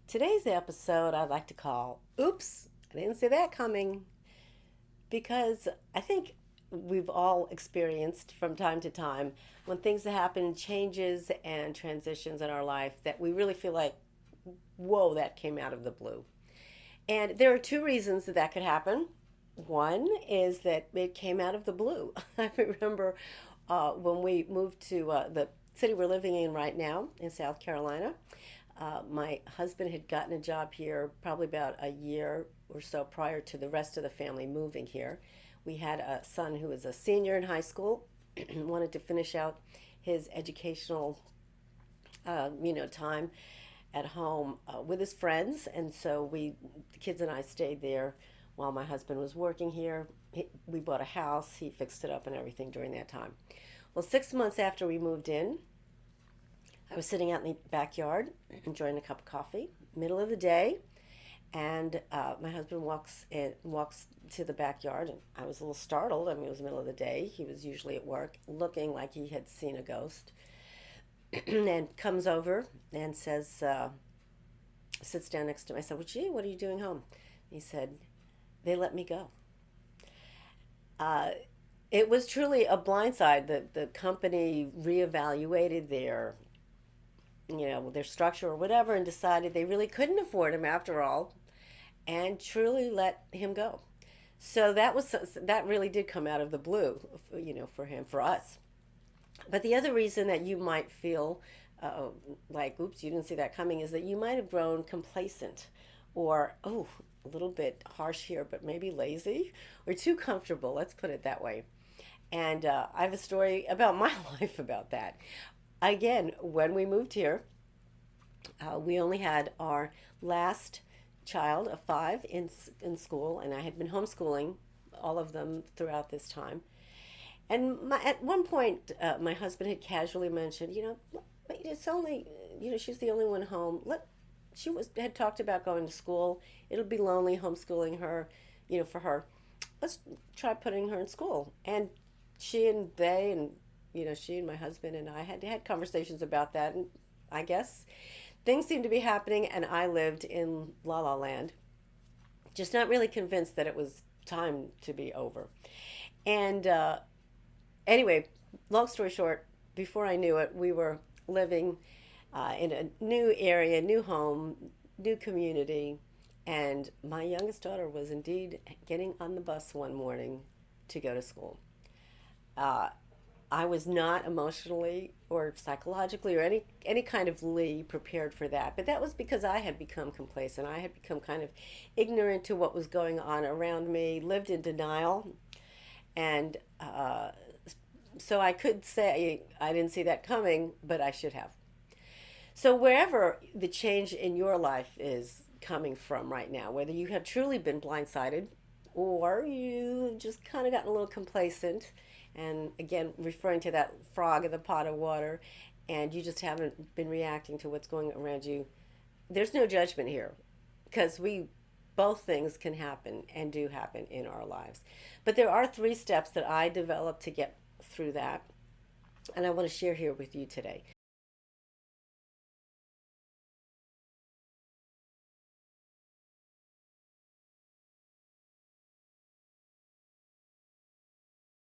Today's episode I'd like to call Oops, I Didn't See That Coming, because I think we've all experienced from time to time when things happen, changes and transitions in our life that we really feel like, whoa, that came out of the blue. And there are two reasons that that could happen. One is that it came out of the blue. I remember when we moved to the city we're living in right now in South Carolina. My husband had gotten a job here probably about a year or so prior to the rest of the family moving here. We had a son who was a senior in high school, wanted to finish out his educational, time at home with his friends, and so the kids and I stayed there while my husband was working here. We bought a house, he fixed it up and everything during that time. Well, 6 months after we moved in, I was sitting out in the backyard enjoying a cup of coffee, middle of the day, and my husband walks to the backyard, and I was a little startled. I mean, it was the middle of the day. He was usually at work, looking like he had seen a ghost, and comes over and says, sits down next to me. I said, "Well, gee, what are you doing home?" He said, "They let me go." Uh, it was truly a blindside. The company reevaluated their structure or whatever, and decided they really couldn't afford him after all, and truly let him go. So that really did come out of the blue, for him, for us. But the other reason that you might feel like, oops, you didn't see that coming, is that you might have grown complacent, or, oh, a little bit harsh here, but maybe lazy or too comfortable. Let's put it that way. And I have a story about my life about that. Again, when we moved here, we only had our last child of five in school, and I had been homeschooling all of them throughout this time. And at one point, my husband had casually mentioned, it's only, she's the only one home. She had talked about going to school. It'll be lonely homeschooling her, for her. Let's try putting her in school. And she and my husband and I had conversations about that. And I guess things seemed to be happening, and I lived in La La Land, just not really convinced that it was time to be over. And anyway, long story short, before I knew it, we were living in a new area, new home, new community, and my youngest daughter was indeed getting on the bus one morning to go to school. Uh, I was not emotionally or psychologically or any kind of prepared for that. But that was because I had become complacent. I had become kind of ignorant to what was going on around me, lived in denial, and so I could say I didn't see that coming, but I should have. So wherever the change in your life is coming from right now, whether you have truly been blindsided or you just kind of gotten a little complacent, and again, referring to that frog in the pot of water, and you just haven't been reacting to what's going around you, there's no judgment here, because both things can happen and do happen in our lives. But there are three steps that I developed to get through that, and I want to share here with you today.